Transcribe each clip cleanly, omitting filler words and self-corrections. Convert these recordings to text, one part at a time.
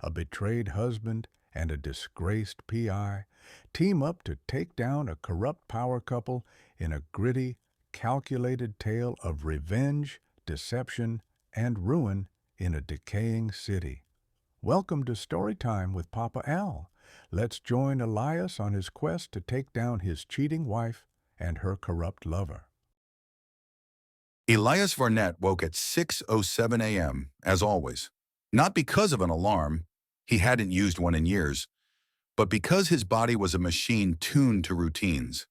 a betrayed husband, and a disgraced PI team up to take down a corrupt power couple in a gritty, calculated tale of revenge, deception, and ruin in a decaying city. Welcome to Storytime with Papa Al. Let's join Elias on his quest to take down his cheating wife and her corrupt lover. Elias Varnett woke at 6:07 a.m., as always. Not because of an alarm, he hadn't used one in years, but because his body was a machine tuned to routines.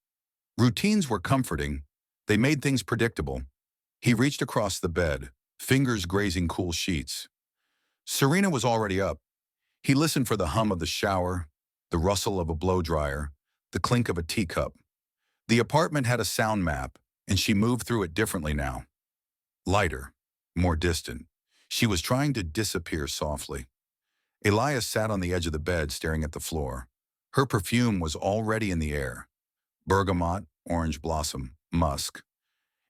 Routines were comforting. They made things predictable. He reached across the bed, fingers grazing cool sheets. Serena was already up. He listened for the hum of the shower, the rustle of a blow-dryer, the clink of a teacup. The apartment had a sound map, and she moved through it differently now. Lighter, more distant. She was trying to disappear softly. Elias sat on the edge of the bed staring at the floor. Her perfume was already in the air. Bergamot, orange blossom, musk,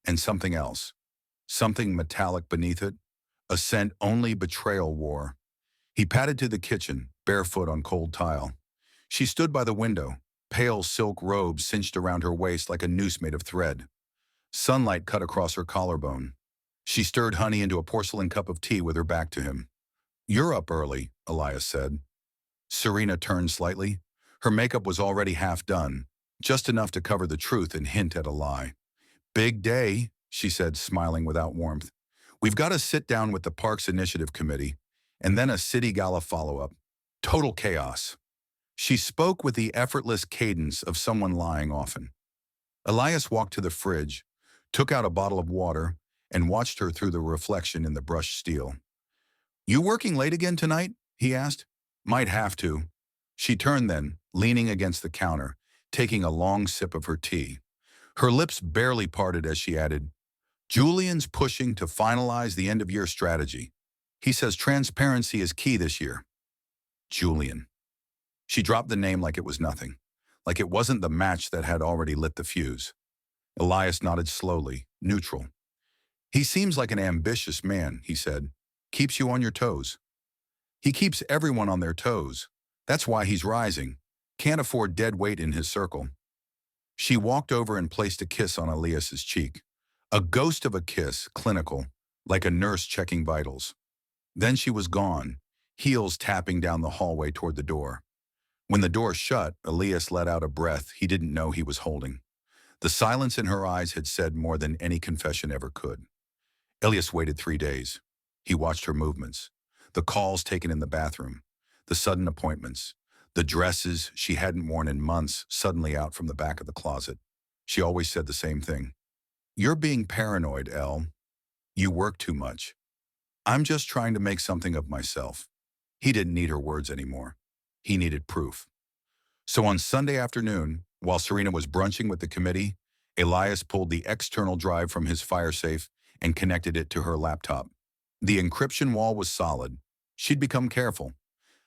and something else. Something metallic beneath it, a scent only betrayal wore. He padded to the kitchen, barefoot on cold tile. She stood by the window, pale silk robe cinched around her waist like a noose made of thread. Sunlight cut across her collarbone. She stirred honey into a porcelain cup of tea with her back to him. "You're up early," Elias said. Serena turned slightly. Her makeup was already half done, just enough to cover the truth and hint at a lie. "Big day," she said, smiling without warmth. "We've got to sit down with the Parks Initiative Committee, and then a city gala follow-up. Total chaos." She spoke with the effortless cadence of someone lying often. Elias walked to the fridge, took out a bottle of water, and watched her through the reflection in the brushed steel. "You working late again tonight?" he asked. "Might have to." She turned then, leaning against the counter, taking a long sip of her tea. Her lips barely parted as she added, "Julian's pushing to finalize the end-of-year strategy. He says transparency is key this year." Julian. She dropped the name like it was nothing, like it wasn't the match that had already lit the fuse. Elias nodded slowly, neutral. "He seems like an ambitious man," he said. "Keeps you on your toes." "He keeps everyone on their toes. That's why he's rising. Can't afford dead weight in his circle." She walked over and placed a kiss on Elias's cheek. A ghost of a kiss, clinical, like a nurse checking vitals. Then she was gone, heels tapping down the hallway toward the door. When the door shut, Elias let out a breath he didn't know he was holding. The silence in her eyes had said more than any confession ever could. Elias waited 3 days. He watched her movements, the calls taken in the bathroom, the sudden appointments, the dresses she hadn't worn in months suddenly out from the back of the closet. She always said the same thing. "You're being paranoid, El. You work too much." "I'm just trying to make something of myself." He didn't need her words anymore. He needed proof. So on Sunday afternoon, while Serena was brunching with the committee, Elias pulled the external drive from his fire safe and connected it to her laptop. The encryption wall was solid. She'd become careful.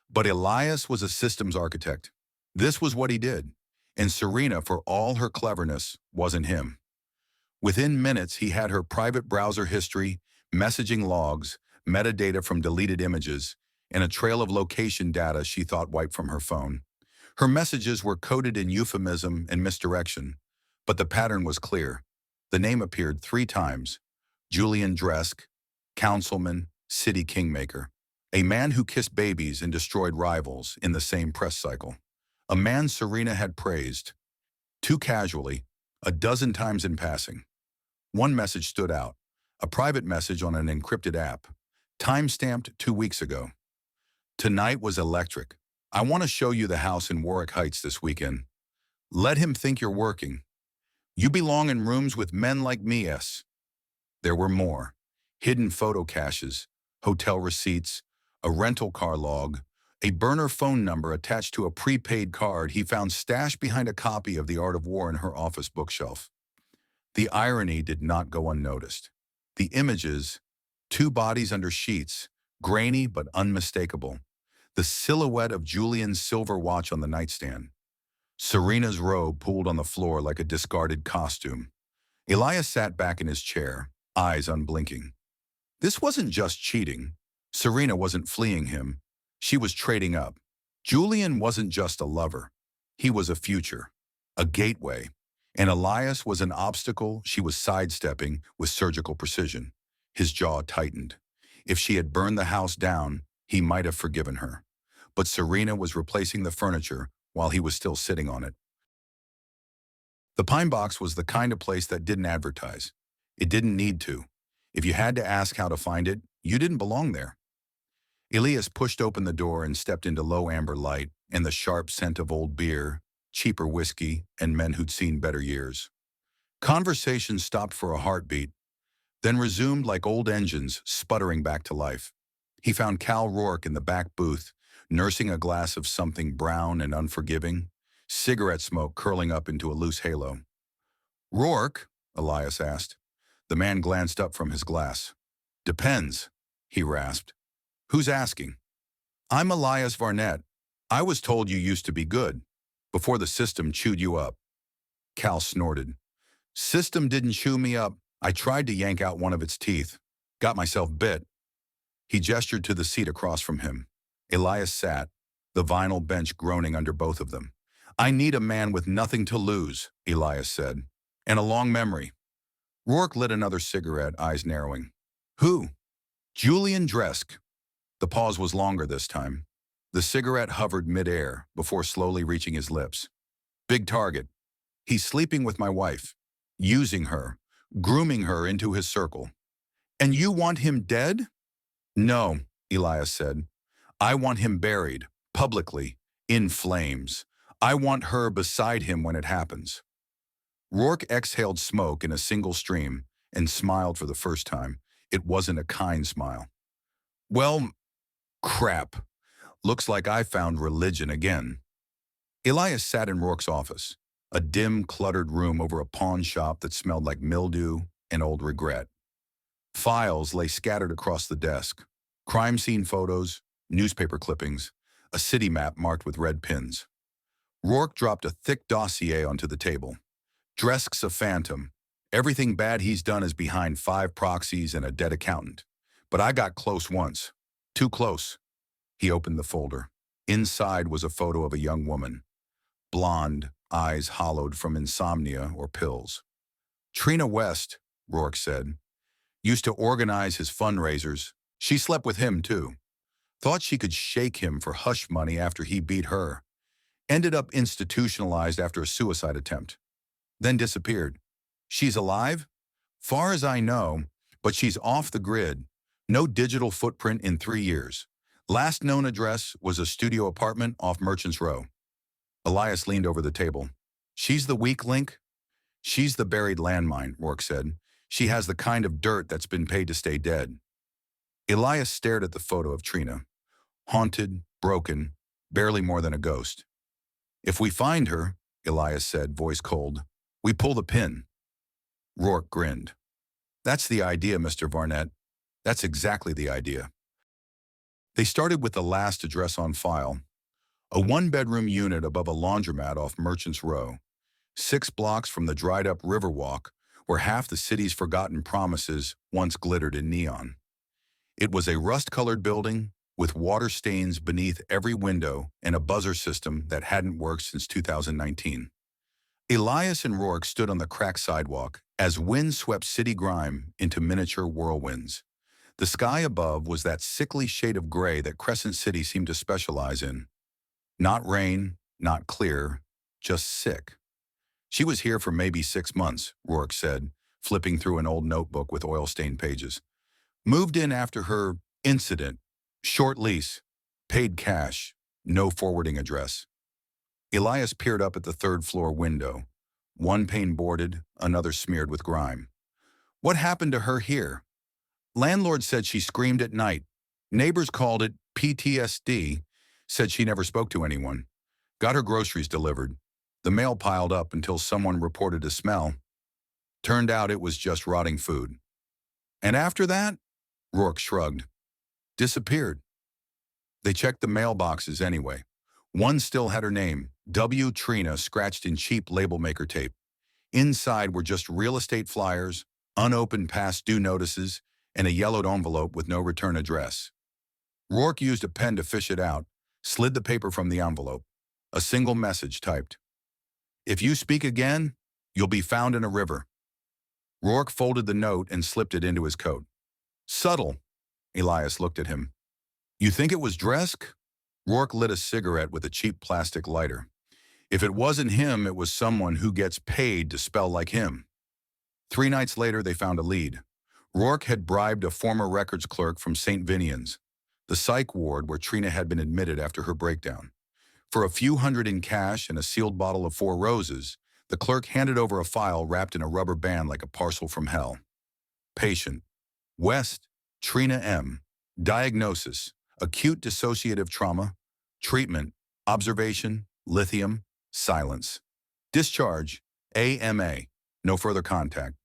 But Elias was a systems architect. This was what he did. And Serena, for all her cleverness, wasn't him. Within minutes, he had her private browser history, messaging logs, metadata from deleted images, and a trail of location data she thought wiped from her phone. Her messages were coded in euphemism and misdirection, but the pattern was clear. The name appeared 3 times: Julian Dresk, councilman, city kingmaker. A man who kissed babies and destroyed rivals in the same press cycle. A man Serena had praised, too casually, a dozen times in passing. One message stood out, a private message on an encrypted app, time-stamped 2 weeks ago. "Tonight was electric. I want to show you the house in Warwick Heights this weekend. Let him think you're working. You belong in rooms with men like me, S." There were more. Hidden photo caches, hotel receipts, a rental car log, a burner phone number attached to a prepaid card he found stashed behind a copy of The Art of War in her office bookshelf. The irony did not go unnoticed. The images, 2 bodies under sheets, grainy but unmistakable. The silhouette of Julian's silver watch on the nightstand. Serena's robe pulled on the floor like a discarded costume. Elias sat back in his chair, eyes unblinking. This wasn't just cheating. Serena wasn't fleeing him. She was trading up. Julian wasn't just a lover. He was a future, a gateway. And Elias was an obstacle she was sidestepping with surgical precision. His jaw tightened. If she had burned the house down, he might have forgiven her. But Serena was replacing the furniture while he was still sitting on it. The Pine Box was the kind of place that didn't advertise. It didn't need to. If you had to ask how to find it, you didn't belong there. Elias pushed open the door and stepped into low amber light and the sharp scent of old beer, cheaper whiskey, and men who'd seen better years. Conversation stopped for a heartbeat, then resumed like old engines sputtering back to life. He found Cal Rourke in the back booth, nursing a glass of something brown and unforgiving, cigarette smoke curling up into a loose halo. "Rourke?" Elias asked. The man glanced up from his glass. "Depends," he rasped. "Who's asking?" "I'm Elias Varnett. I was told you used to be good, before the system chewed you up." Cal snorted. "System didn't chew me up. I tried to yank out one of its teeth. Got myself bit." He gestured to the seat across from him. Elias sat, the vinyl bench groaning under both of them. "I need a man with nothing to lose," Elias said, "and a long memory." Rourke lit another cigarette, eyes narrowing. "Who?" "Julian Dresk." The pause was longer this time. The cigarette hovered mid-air before slowly reaching his lips. "Big target. He's sleeping with my wife, using her, grooming her into his circle." "And you want him dead?" "No," Elias said. "I want him buried, publicly, in flames. I want her beside him when it happens." Rourke exhaled smoke in a single stream and smiled for the first time. It wasn't a kind smile. "Well, crap. Looks like I found religion again." Elias sat in Rourke's office, a dim, cluttered room over a pawn shop that smelled like mildew and old regret. Files lay scattered across the desk. Crime scene photos, newspaper clippings, a city map marked with red pins. Rourke dropped a thick dossier onto the table. "Dresk's a phantom. Everything bad he's done is behind 5 proxies and a dead accountant. But I got close once. Too close." He opened the folder. Inside was a photo of a young woman. Blonde, eyes hollowed from insomnia or pills. "Trina West," Rourke said. "Used to organize his fundraisers. She slept with him, too. Thought she could shake him for hush money after he beat her. Ended up institutionalized after a suicide attempt. Then disappeared. She's alive? Far as I know, but she's off the grid. No digital footprint in 3 years. Last known address was a studio apartment off Merchants Row." Elias leaned over the table. "She's the weak link?" "She's the buried landmine," Rourke said. "She has the kind of dirt that's been paid to stay dead." Elias stared at the photo of Trina. Haunted, broken, barely more than a ghost. "If we find her," Elias said, voice cold, "we pull the pin." Rourke grinned. "That's the idea, Mr. Varnett. That's exactly the idea." They started with the last address on file, a 1-bedroom unit above a laundromat off Merchants Row, 6 blocks from the dried-up Riverwalk, where half the city's forgotten promises once glittered in neon. It was a rust-colored building with water stains beneath every window and a buzzer system that hadn't worked since 2019. Elias and Rourke stood on the cracked sidewalk as wind swept city grime into miniature whirlwinds. The sky above was that sickly shade of gray that Crescent City seemed to specialize in. Not rain, not clear, just sick. "She was here for maybe 6 months, Rourke said, flipping through an old notebook with oil-stained pages. "Moved in after her incident. Short lease. Paid cash. No forwarding address." Elias peered up at the 3rd-floor window. One pane boarded, another smeared with grime. "What happened to her here?" "Landlord said she screamed at night. Neighbors called it PTSD, said she never spoke to anyone. Got her groceries delivered. The mail piled up until someone reported a smell. Turned out it was just rotting food." "And after that?" Rourke shrugged. "Disappeared." They checked the mailboxes anyway. One still had her name, W. Trina, scratched in cheap label maker tape. Inside were just real estate flyers, unopened past due notices, and a yellowed envelope with no return address. Rourke used a pen to fish it out, slid the paper from the envelope. A single message typed, "If you speak again, you'll be found in a river." Rourke folded the note and slipped it into his coat. "Subtle." Elias looked at him. "You think it was Dresk?" Rourke lit a cigarette with a cheap plastic lighter. "If it wasn't him, it was someone who gets paid to spell like him." 3 nights later, they found a lead. Rourke had bribed a former records clerk from St. Vinian's, the psych ward where Trina had been admitted after her breakdown. For a few hundred in cash and a sealed bottle of 4 Roses, the clerk handed over a file wrapped in a rubber band like a parcel from hell. Patient: West, Trina M. Diagnosis: acute dissociative trauma. Treatment: observation, lithium, silence. Discharge: AMA. No further contact.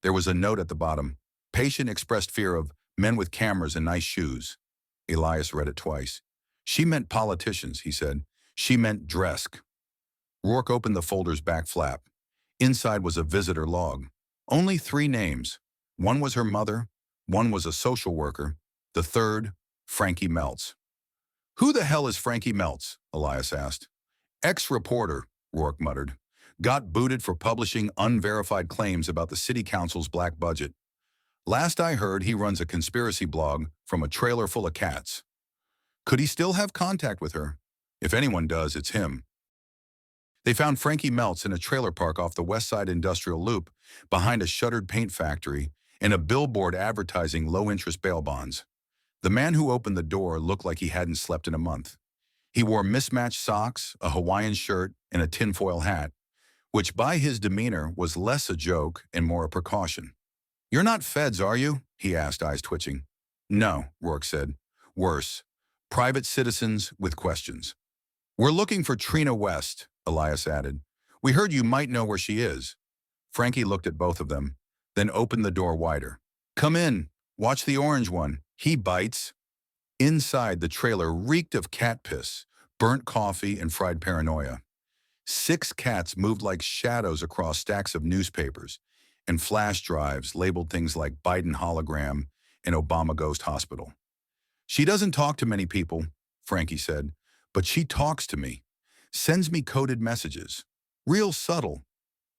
There was a note at the bottom. Patient expressed fear of men with cameras and nice shoes. Elias read it twice. "She meant politicians," he said. "She meant Dresk." Rourke opened the folder's back flap. Inside was a visitor log. Only 3 names. One was her mother, one was a social worker, the third, Frankie Meltz. "Who the hell is Frankie Meltz?" Elias asked. "Ex-reporter," Rourke muttered. "Got booted for publishing unverified claims about the city council's black budget. Last I heard, he runs a conspiracy blog from a trailer full of cats. Could he still have contact with her? If anyone does, it's him." They found Frankie Meltz in a trailer park off the West Side Industrial Loop, behind a shuttered paint factory, and a billboard advertising low-interest bail bonds. The man who opened the door looked like he hadn't slept in a month. He wore mismatched socks, a Hawaiian shirt, and a tinfoil hat, which by his demeanor was less a joke and more a precaution. "You're not feds, are you?" he asked, eyes twitching. "No," Rourke said. "Worse. Private citizens with questions." "We're looking for Trina West," Elias added. "We heard you might know where she is." Frankie looked at both of them, then opened the door wider. "Come in. Watch the orange one. He bites." Inside, the trailer reeked of cat piss, burnt coffee, and fried paranoia. 6 cats moved like shadows across stacks of newspapers, and flash drives labeled things like Biden hologram and Obama ghost hospital. "She doesn't talk to many people," Frankie said, "but she talks to me. Sends me coded messages. Real subtle.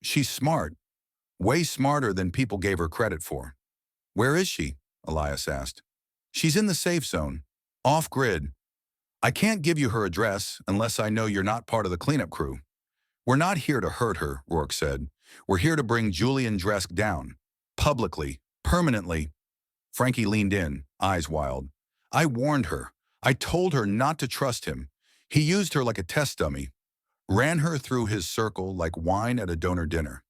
She's smart. Way smarter than people gave her credit for." "Where is she?" Elias asked. "She's in the safe zone. Off-grid. I can't give you her address unless I know you're not part of the cleanup crew." "We're not here to hurt her," Rourke said. "We're here to bring Julian Dresk down. Publicly. Permanently." Frankie leaned in, eyes wild. "I warned her. I told her not to trust him. He used her like a test dummy. Ran her through his circle like wine at a donor dinner.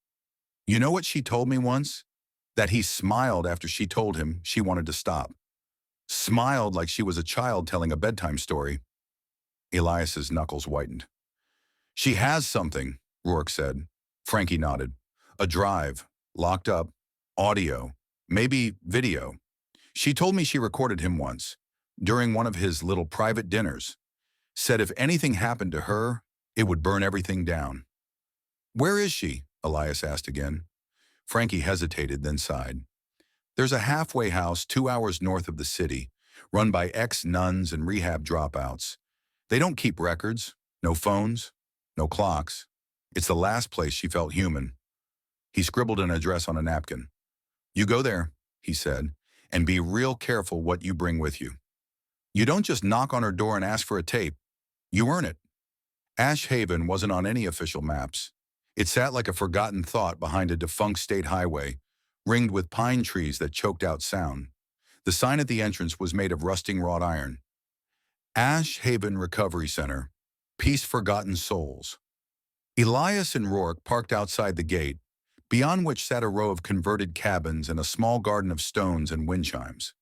You know what she told me once? That he smiled after she told him she wanted to stop. Smiled like she was a child telling a bedtime story." Elias's knuckles whitened. "She has something," Rourke said. Frankie nodded. "A drive. Locked up. Audio. Maybe video. She told me she recorded him once, during one of his little private dinners. Said if anything happened to her, it would burn everything down." "Where is she?" Elias asked again. Frankie hesitated, then sighed. "There's a halfway house 2 hours north of the city, run by ex-nuns and rehab dropouts. They don't keep records, no phones, no clocks. It's the last place she felt human." He scribbled an address on a napkin. "You go there," he said, "and be real careful what you bring with you. You don't just knock on her door and ask for a tape. You earn it." Ash Haven wasn't on any official maps. It sat like a forgotten thought behind a defunct state highway, ringed with pine trees that choked out sound. The sign at the entrance was made of rusting wrought iron. "Ash Haven Recovery Center. Peace Forgotten Souls." Elias and Rourke parked outside the gate, beyond which sat a row of converted cabins and a small garden of stones and wind chimes.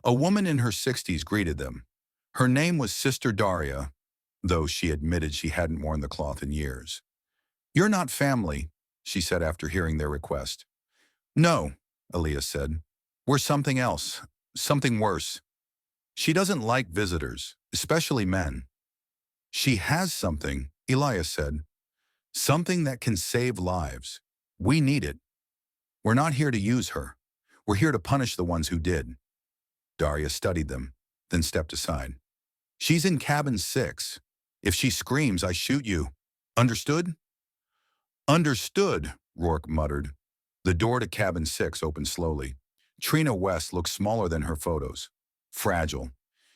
A woman in her 60s greeted them. Her name was Sister Daria, though she admitted she hadn't worn the cloth in years. "You're not family," she said after hearing their request. "No," Elias said. "We're something else, something worse. She doesn't like visitors, especially men." "She has something," Elias said. "Something that can save lives. We need it. We're not here to use her. We're here to punish the ones who did." Daria studied them, then stepped aside. "She's in cabin 6. If she screams, I shoot you. Understood?" "Understood," Rourke muttered. The door to cabin 6 opened slowly. Trina West looked smaller than her photos. Fragile.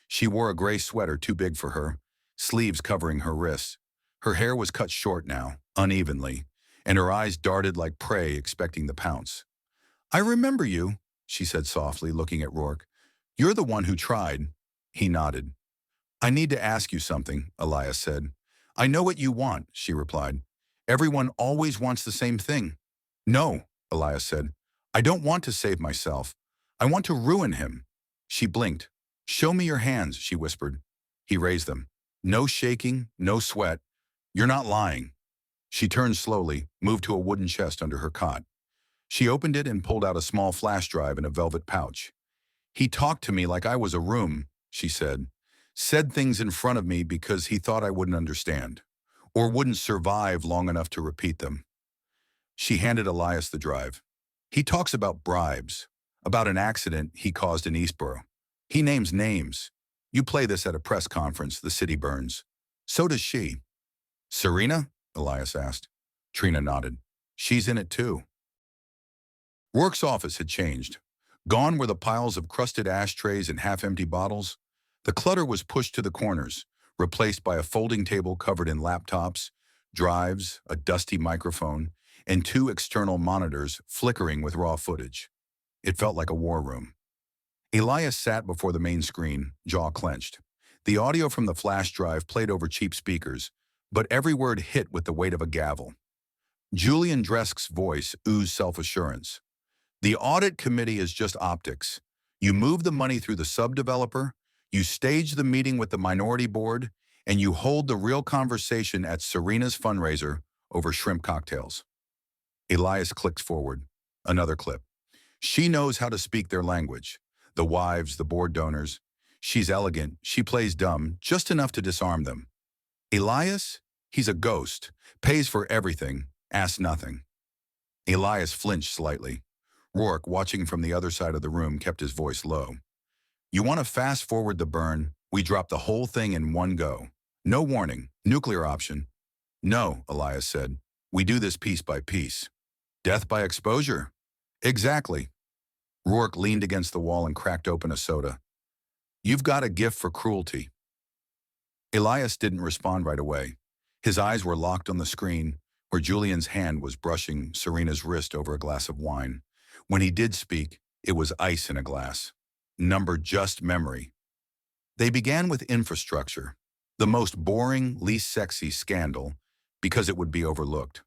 She wore a gray sweater too big for her, sleeves covering her wrists. Her hair was cut short now, unevenly, and her eyes darted like prey expecting the pounce. "I remember you," she said softly, looking at Rourke. "You're the one who tried." He nodded. "I need to ask you something," Elias said. "I know what you want," she replied. "Everyone always wants the same thing." "No," Elias said. "I don't want to save myself. I want to ruin him." She blinked. "Show me your hands," she whispered. He raised them. "No shaking, no sweat. You're not lying." She turned slowly, moved to a wooden chest under her cot. She opened it and pulled out a small flash drive in a velvet pouch. "He talked to me like I was a room," she said. "Said things in front of me because he thought I wouldn't understand, or wouldn't survive long enough to repeat them." She handed Elias the drive. "He talks about bribes, about an accident he caused in Eastboro. He names names. You play this at a press conference, the city burns. So does she." "Serena?" Elias asked. Trina nodded. "She's in it too." Rourke's office had changed. Gone were the piles of crusted ashtrays and half-empty bottles. The clutter was pushed to the corners, replaced by a folding table covered in laptops, drives, a dusty microphone, and 2 external monitors flickering with raw footage. It felt like a war room. Elias sat before the main screen, jaw clenched. The audio from the flash drive played over cheap speakers, but every word hit with the weight of a gavel. Julian Dresk's voice oozed self-assurance. "The audit committee is just optics. You move the money through the sub-developer, you stage the meeting with the minority board, and you hold the real conversation at Serena's fundraiser over shrimp cocktails." Elias clicked forward. Another clip. "She knows how to speak their language. The wives, the board donors. She's elegant, she plays dumb, just enough to disarm them. Elias? He's a ghost. Pays for everything, asks nothing." Elias flinched slightly. Rourke, watching from the other side of the room, kept his voice low. "You want to fast forward the burn? We drop the whole thing in one go. No warning. Nuclear option." "No," Elias said. "We do this piece by piece." "Death by exposure?" "Exactly." Rourke leaned against the wall and cracked open a soda. "You've got a gift for cruelty." Elias didn't respond right away. His eyes were locked on the screen, where Julian's hand was brushing Serena's wrist over a glass of wine. When he did speak, it was ice in a glass. Number just memory. They began with infrastructure, the most boring, least sexy scandal, because it would be overlooked.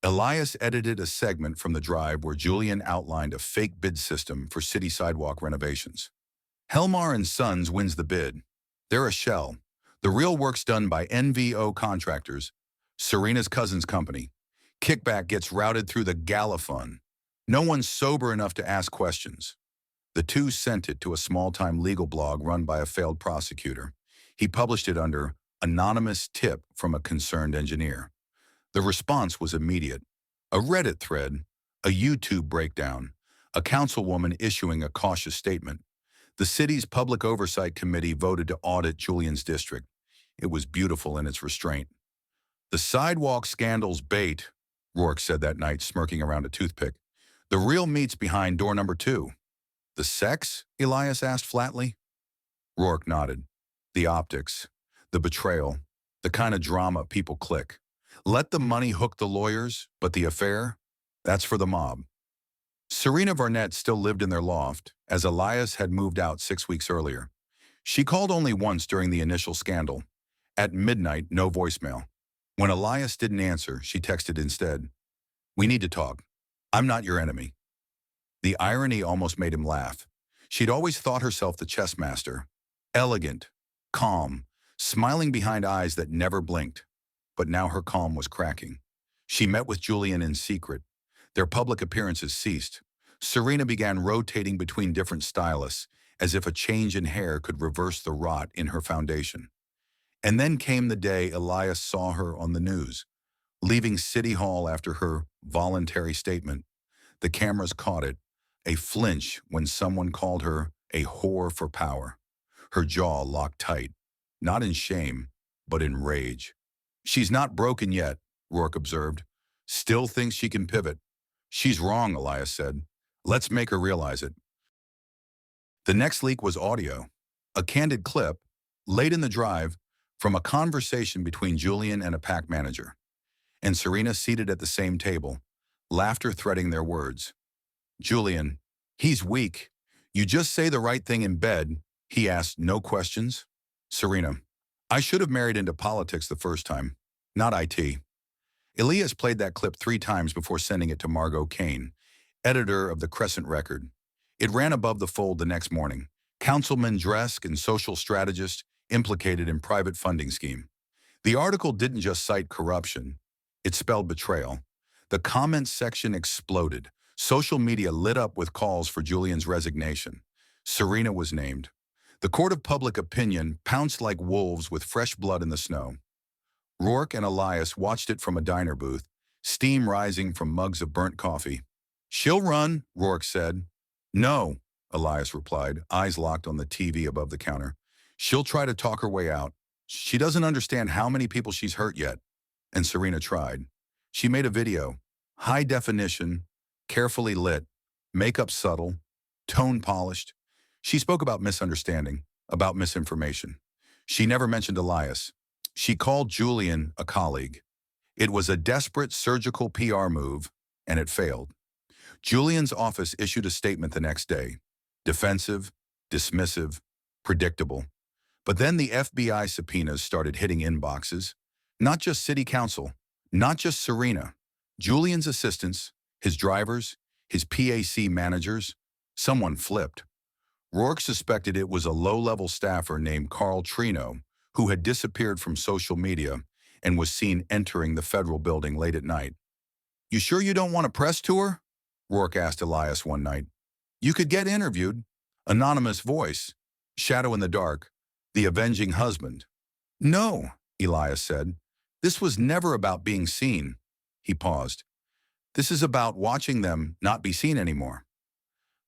Elias edited a segment from the drive where Julian outlined a fake bid system for city sidewalk renovations. Helmar and Sons wins the bid. They're a shell. The real work's done by NVO contractors, Serena's cousin's company. Kickback gets routed through the gala fund. No one's sober enough to ask questions. The two sent it to a small-time legal blog run by a failed prosecutor. He published it under anonymous tip from a concerned engineer. The response was immediate. A Reddit thread, a YouTube breakdown, a councilwoman issuing a cautious statement. The city's Public Oversight Committee voted to audit Julian's district. It was beautiful in its restraint. "The sidewalk scandal's bait," Rourke said that night, smirking around a toothpick. "The real meat's behind door number 2. "The sex?" Elias asked flatly. Rourke nodded. "The optics, the betrayal, the kind of drama people click. Let the money hook the lawyers, but the affair? That's for the mob." Serena Varnett still lived in their loft, as Elias had moved out 6 weeks earlier. She called only once during the initial scandal. At midnight, no voicemail. When Elias didn't answer, she texted instead. "We need to talk. I'm not your enemy." The irony almost made him laugh. She'd always thought herself the chess master. Elegant, calm, smiling behind eyes that never blinked. But now her calm was cracking. She met with Julian in secret. Their public appearances ceased. Serena began rotating between different stylists, as if a change in hair could reverse the rot in her foundation. And then came the day Elias saw her on the news, leaving City Hall after her voluntary statement. The cameras caught it, a flinch when someone called her a whore for power. her jaw locked tight, not in shame, but in rage. She's not broken yet, Rourke observed. Still thinks she can pivot. She's wrong, Elias said. Let's make her realize it. The next leak was audio, a candid clip, late in the drive, from a conversation between Julian and a pack manager, and Serena seated at the same table, laughter threading their words. Julian, he's weak. You just say the right thing in bed, he asked, no questions. Serena, I should have married into politics the first time, not IT. Elias played that clip 3 times before sending it to Margot Kane, editor of the Crescent Record. It ran above the fold the next morning. Councilman Dresk and social strategist implicated in private funding scheme. The article didn't just cite corruption. It spelled betrayal. The comments section exploded. Social media lit up with calls for Julian's resignation. Serena was named. The court of public opinion pounced like wolves with fresh blood in the snow. Rourke and Elias watched it from a diner booth, steam rising from mugs of burnt coffee. She'll run, Rourke said. No, Elias replied, eyes locked on the TV above the counter. She'll try to talk her way out. She doesn't understand how many people she's hurt yet. And Serena tried. She made a video, high definition, carefully lit, makeup subtle, tone polished. She spoke about misunderstanding, about misinformation. She never mentioned Elias. She called Julian a colleague. It was a desperate surgical PR move, and it failed. Julian's office issued a statement the next day. Defensive, dismissive, predictable. But then the FBI subpoenas started hitting inboxes. Not just city council, not just Serena. Julian's assistants, his drivers, his PAC managers. Someone flipped. Rourke suspected it was a low-level staffer named Carl Trino, who had disappeared from social media and was seen entering the federal building late at night. You sure you don't want a press tour? Rourke asked Elias one night. You could get interviewed. Anonymous voice. Shadow in the dark. The avenging husband. No, Elias said. This was never about being seen. He paused. This is about watching them not be seen anymore.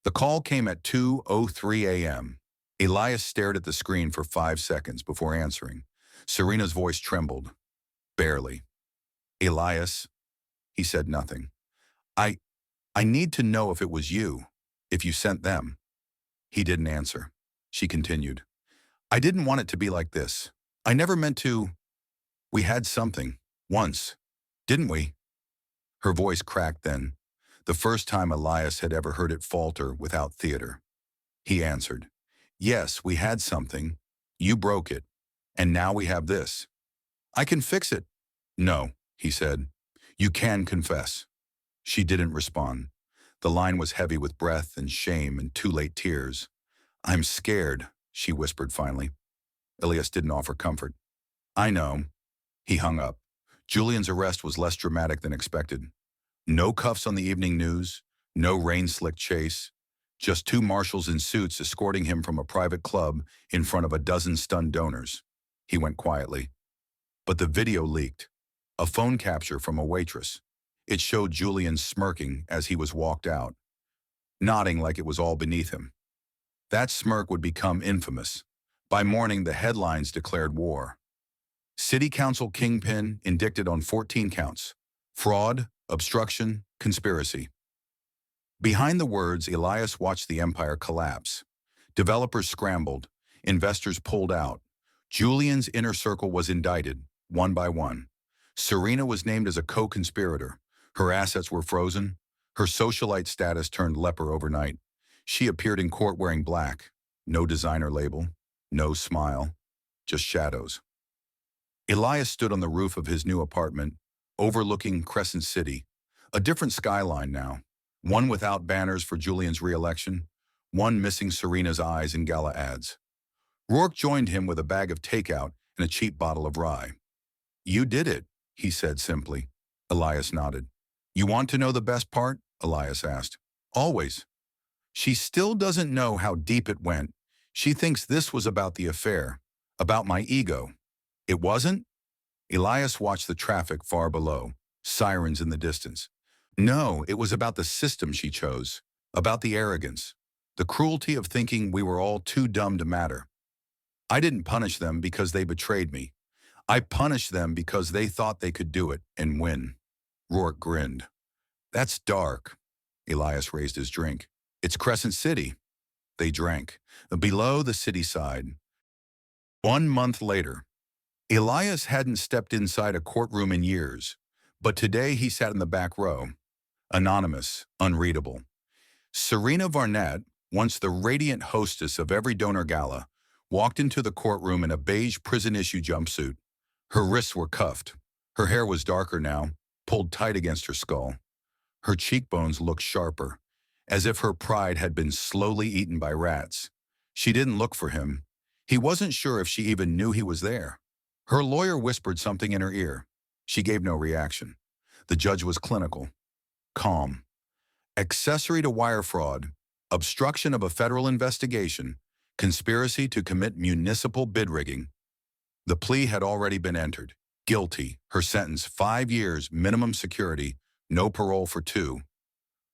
The call came at 2:03 a.m. Elias stared at the screen for 5 seconds before answering. Serena's voice trembled. Barely. Elias, he said nothing. I need to know if it was you, if you sent them. He didn't answer. She continued. I didn't want it to be like this. I never meant to. We had something, once, didn't we? Her voice cracked then, the first time Elias had ever heard it falter without theater. He answered, yes, we had something. You broke it. And now we have this. I can fix it. No, he said. You can confess. She didn't respond. The line was heavy with breath and shame and too late tears. I'm scared, she whispered finally. Elias didn't offer comfort. I know. He hung up. Julian's arrest was less dramatic than expected. No cuffs on the evening news, no rain-slick chase, just 2 marshals in suits escorting him from a private club in front of a dozen stunned donors. He went quietly. But the video leaked. A phone capture from a waitress. It showed Julian smirking as he was walked out, nodding like it was all beneath him. That smirk would become infamous. By morning, the headlines declared war. City Council kingpin indicted on 14 counts. Fraud, obstruction, conspiracy. Behind the words, Elias watched the empire collapse. Developers scrambled. Investors pulled out. Julian's inner circle was indicted, one by one. Serena was named as a co-conspirator. Her assets were frozen. Her socialite status turned leper overnight. She appeared in court wearing black. No designer label. No smile. Just shadows. Elias stood on the roof of his new apartment, overlooking Crescent City. A different skyline now. One without banners for Julian's re-election. One missing Serena's eyes in gala ads. Rourke joined him with a bag of takeout and a cheap bottle of rye. You did it, he said simply. Elias nodded. You want to know the best part? Elias asked. Always. She still doesn't know how deep it went. She thinks this was about the affair, about my ego. It wasn't? Elias watched the traffic far below, sirens in the distance. No, it was about the system she chose, about the arrogance, the cruelty of thinking we were all too dumb to matter. I didn't punish them because they betrayed me. I punished them because they thought they could do it and win. Rourke grinned. That's dark. Elias raised his drink. It's Crescent City. They drank. Below the city side. 1 month later, Elias hadn't stepped inside a courtroom in years, but today he sat in the back row, anonymous, unreadable. Serena Varnett, once the radiant hostess of every donor gala, walked into the courtroom in a beige prison-issue jumpsuit. Her wrists were cuffed. Her hair was darker now, pulled tight against her skull. Her cheekbones looked sharper, as if her pride had been slowly eaten by rats. She didn't look for him. He wasn't sure if she even knew he was there. Her lawyer whispered something in her ear. She gave no reaction. The judge was clinical, calm. Accessory to wire fraud, obstruction of a federal investigation, conspiracy to commit municipal bid rigging. The plea had already been entered. Guilty. Her sentence, 5 years, minimum security, no parole for 2.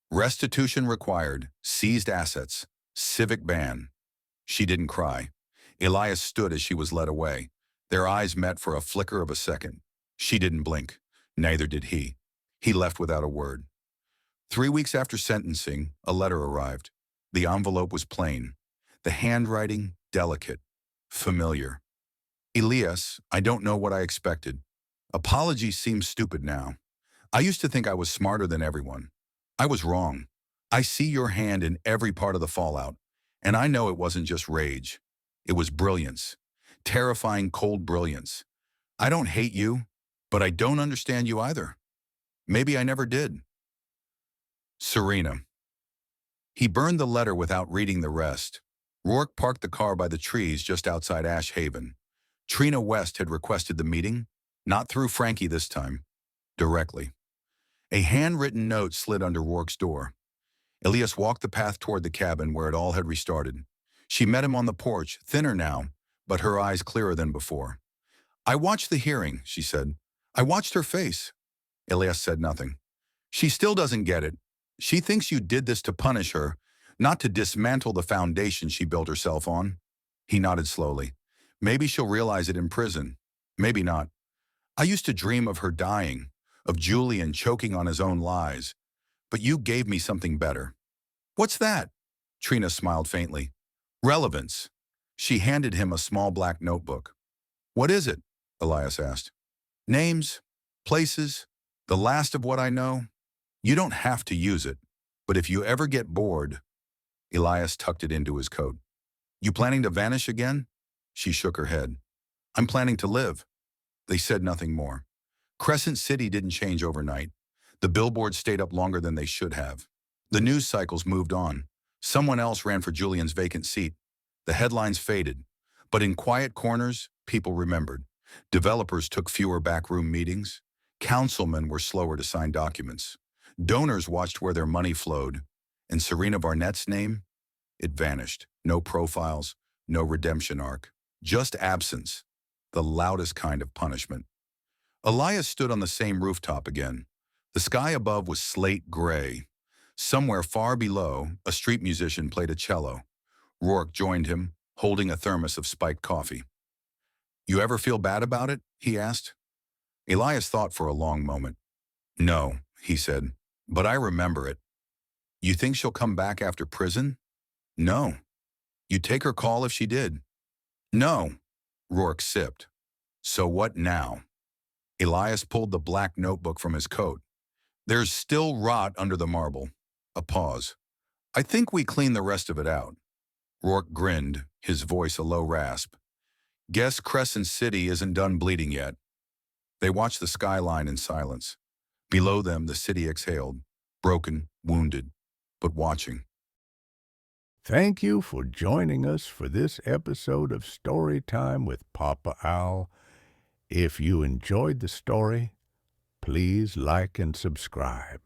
Restitution required, seized assets, civic ban. She didn't cry. Elias stood as she was led away. Their eyes met for a flicker of a second. She didn't blink. Neither did he. He left without a word. 3 weeks after sentencing, a letter arrived. The envelope was plain. The handwriting, delicate, familiar. Elias, I don't know what I expected. Apologies seem stupid now. I used to think I was smarter than everyone. I was wrong. I see your hand in every part of the fallout, and I know it wasn't just rage. It was brilliance. Terrifying, cold brilliance. I don't hate you, but I don't understand you either. Maybe I never did. Serena. He burned the letter without reading the rest. Rourke parked the car by the trees just outside Ash Haven. Trina West had requested the meeting, not through Frankie this time, directly. A handwritten note slid under Rourke's door. Elias walked the path toward the cabin where it all had restarted. She met him on the porch, thinner now, but her eyes clearer than before. I watched the hearing, she said. I watched her face. Elias said nothing. She still doesn't get it. She thinks you did this to punish her, not to dismantle the foundation she built herself on. He nodded slowly. Maybe she'll realize it in prison. Maybe not. I used to dream of her dying, of Julian choking on his own lies. But you gave me something better. What's that? Trina smiled faintly. Relevance. She handed him a small black notebook. What is it? Elias asked. Names, places, the last of what I know. You don't have to use it, but if you ever get bored. Elias tucked it into his coat. You planning to vanish again? She shook her head. I'm planning to live. They said nothing more. Crescent City didn't change overnight. The billboards stayed up longer than they should have. The news cycles moved on. Someone else ran for Julian's vacant seat. The headlines faded. But in quiet corners, people remembered. Developers took fewer backroom meetings. Councilmen were slower to sign documents. Donors watched where their money flowed. And Serena Varnett's name? It vanished. No profiles, no redemption arc. Just absence. The loudest kind of punishment. Elias stood on the same rooftop again. The sky above was slate gray. Somewhere far below, a street musician played a cello. Rourke joined him, holding a thermos of spiked coffee. You ever feel bad about it? He asked. Elias thought for a long moment. No, he said, but I remember it. You think she'll come back after prison? No. You'd take her call if she did? No. Rourke sipped. So what now? Elias pulled the black notebook from his coat. There's still rot under the marble. A pause. I think we clean the rest of it out. Rourke grinned, his voice a low rasp. Guess Crescent City isn't done bleeding yet. They watched the skyline in silence. Below them, the city exhaled, broken, wounded, but watching. Thank you for joining us for this episode of Storytime with Papa Owl. If you enjoyed the story, please like and subscribe.